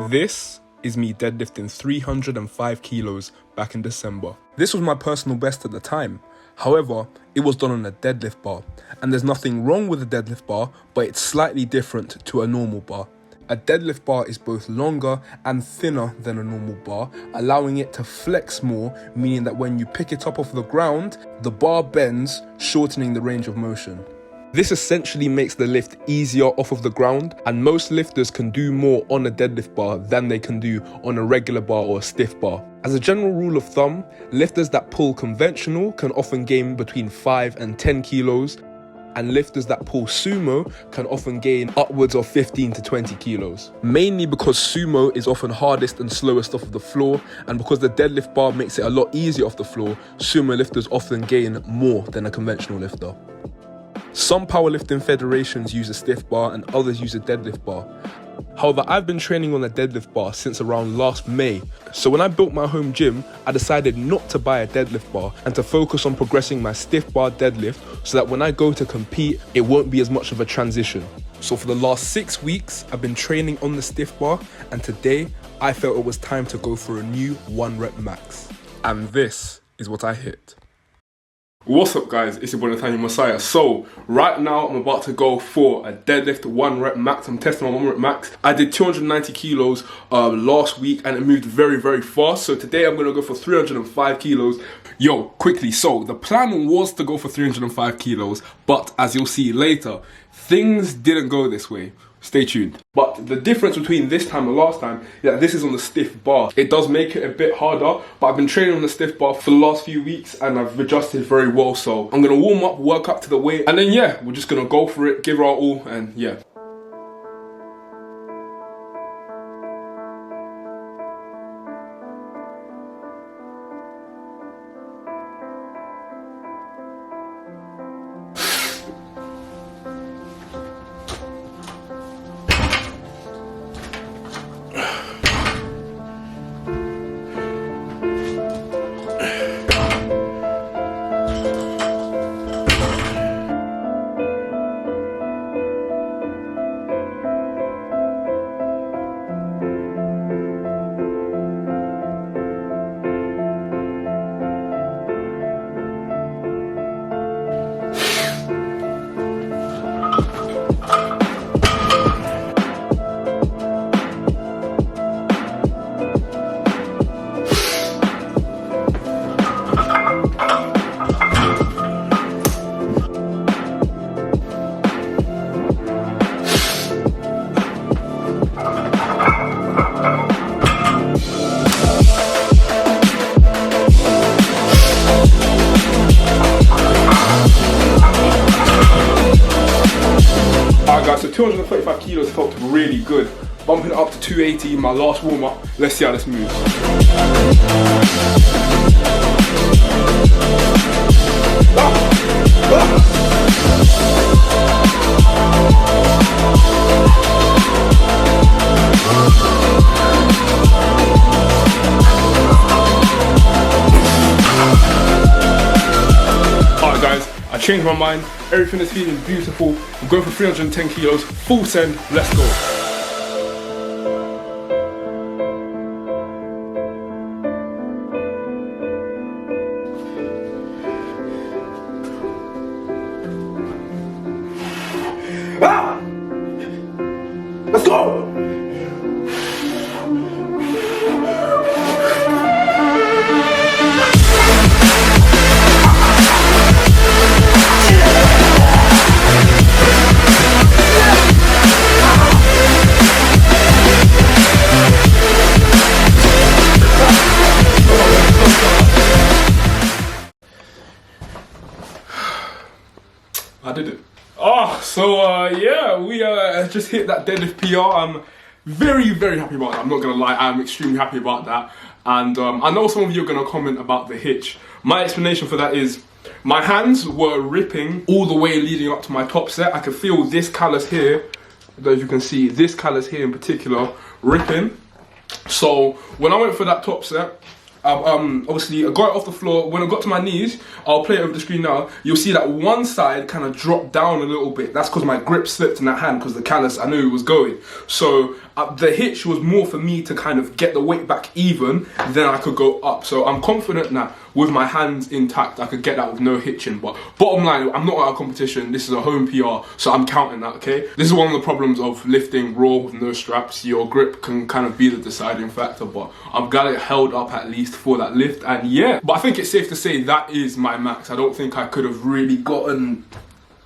This is me deadlifting 305 kilos back in December. This was my personal best at the time. However, it was done on a deadlift bar, and there's nothing wrong with a deadlift bar, but it's slightly different to a normal bar. A deadlift bar is both longer and thinner than a normal bar, allowing it to flex more, meaning that when you pick it up off the ground, the bar bends, shortening the range of motion. This essentially makes the lift easier off of the ground, and most lifters can do more on a deadlift bar than they can do on a regular bar or a stiff bar. As a general rule of thumb, lifters that pull conventional can often gain between 5 and 10 kilos, and lifters that pull sumo can often gain upwards of 15 to 20 kilos. Mainly because sumo is often hardest and slowest off of the floor, and because the deadlift bar makes it a lot easier off the floor, sumo lifters often gain more than a conventional lifter. Some powerlifting federations use a stiff bar and others use a deadlift bar. However, I've been training on a deadlift bar since around last May. So when I built my home gym, I decided not to buy a deadlift bar and to focus on progressing my stiff bar deadlift so that when I go to compete, it won't be as much of a transition. So for the last 6 weeks, I've been training on the stiff bar, and today I felt it was time to go for a new 1 rep max. And this is what I hit. What's up guys, it's your boy Nathaniel Messiah. So right now I'm about to go for a deadlift 1 rep max. I'm testing my 1 rep max. I did 290 kilos last week and it moved very fast. So today I'm gonna go for 305 kilos. Yo, quickly, so the plan was to go for 305 kilos, but as you'll see later, things didn't go this way. Stay tuned. But the difference between this time and last time is that this is on the stiff bar. It does make it a bit harder, but I've been training on the stiff bar for the last few weeks and I've adjusted very well. So I'm gonna warm up, work up to the weight, and then yeah, we're just gonna go for it, give it our all, and yeah. So 235 kilos felt really good. Bumping it up to 280 in my last warm up. Let's see how this moves. Alright guys, I changed my mind. Everything is feeling beautiful. I'm going for 310 kilos, full send, let's go. Ah! Let's go! I did it. Yeah, we just hit that deadlift PR. I'm very happy about that. I'm not gonna lie, I'm extremely happy about that. And I know some of you are gonna comment about the hitch. My explanation for that is my hands were ripping all the way leading up to my top set. I could feel this callus here, I don't know if you can see, this callus here in particular ripping. So when I went for that top set, obviously I got it off the floor. When I got to my knees, I'll play it over the screen now. You'll see that one side kind of dropped down a little bit. That's because my grip slipped in that hand because the callus, I knew it was going. So the hitch was more for me to kind of get the weight back even, then I could go up. So I'm confident that with my hands intact, I could get that with no hitching. But bottom line, I'm not at a competition. This is a home PR, so I'm counting that, okay? This is one of the problems of lifting raw with no straps. Your grip can kind of be the deciding factor, but I'm glad it held up at least for that lift. And yeah, but I think it's safe to say that is my max. I don't think I could have really gotten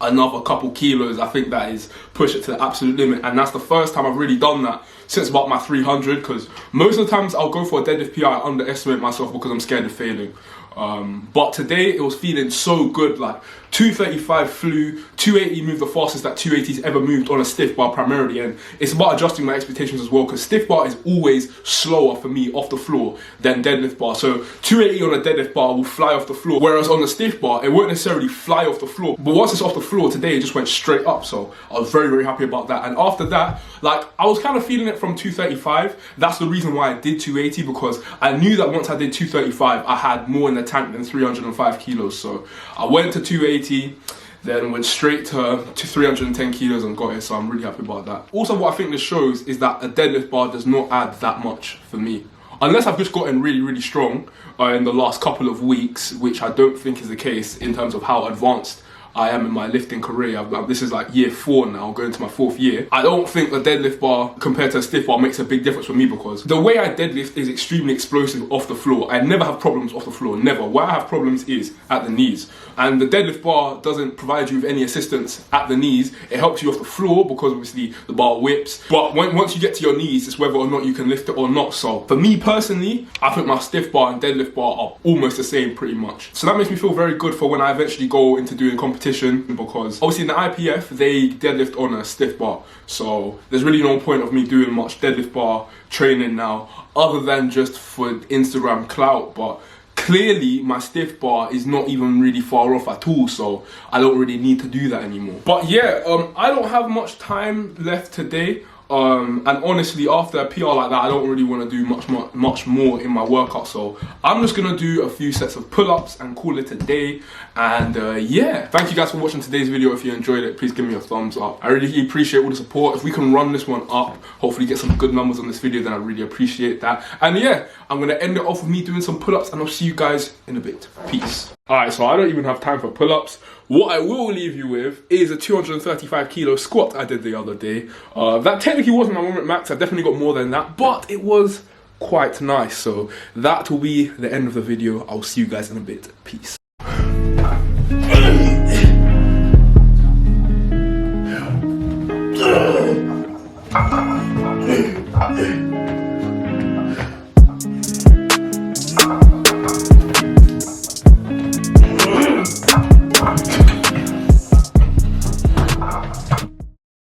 another couple kilos. I think that is push it to the absolute limit, and that's the first time I've really done that since about my 300, because most of the times I'll go for a deadlift PR, I underestimate myself because I'm scared of failing. But today it was feeling so good. Like 235 flew, 280 moved the fastest that 280's ever moved on a stiff bar primarily, and it's about adjusting my expectations as well, because stiff bar is always slower for me off the floor than deadlift bar. So 280 on a deadlift bar will fly off the floor, whereas on the stiff bar it won't necessarily fly off the floor, but once it's off the floor today it just went straight up. So I was very, very happy about that. And after that, like, I was kind of feeling it from 235. That's the reason why I did 280, because I knew that once I did 235 I had more in the tank than 305 kilos. So I went to 280, then went straight to 310 kilos and got it. So I'm really happy about that. Also, what I think this shows is that a deadlift bar does not add that much for me, unless I've just gotten really, really strong in the last couple of weeks, which I don't think is the case in terms of how advanced I am in my lifting career. This is like year 4 now, going to my 4th year. I don't think the deadlift bar compared to a stiff bar makes a big difference for me, because the way I deadlift is extremely explosive off the floor. I never have problems off the floor, never. Where I have problems is at the knees. And the deadlift bar doesn't provide you with any assistance at the knees. It helps you off the floor because obviously the bar whips. But once you get to your knees, it's whether or not you can lift it or not. So for me personally, I think my stiff bar and deadlift bar are almost the same pretty much. So that makes me feel very good for when I eventually go into doing competition, because obviously in the IPF, they deadlift on a stiff bar. So there's really no point of me doing much deadlift bar training now, other than just for Instagram clout. But clearly my stiff bar is not even really far off at all, so I don't really need to do that anymore. But yeah, I don't have much time left today. And honestly, after a PR like that, I don't really want to do much more in my workout. So I'm just going to do a few sets of pull-ups and call it a day. And yeah, thank you guys for watching today's video. If you enjoyed it, please give me a thumbs up. I really appreciate all the support. If we can run this one up, hopefully get some good numbers on this video, then I really appreciate that. And yeah, I'm going to end it off with me doing some pull-ups, and I'll see you guys in a bit. Peace. Alright, so I don't even have time for pull-ups. What I will leave you with is a 235 kilo squat I did the other day. That technically wasn't my moment max. I definitely got more than that, but it was quite nice. So that will be the end of the video. I'll see you guys in a bit. Peace.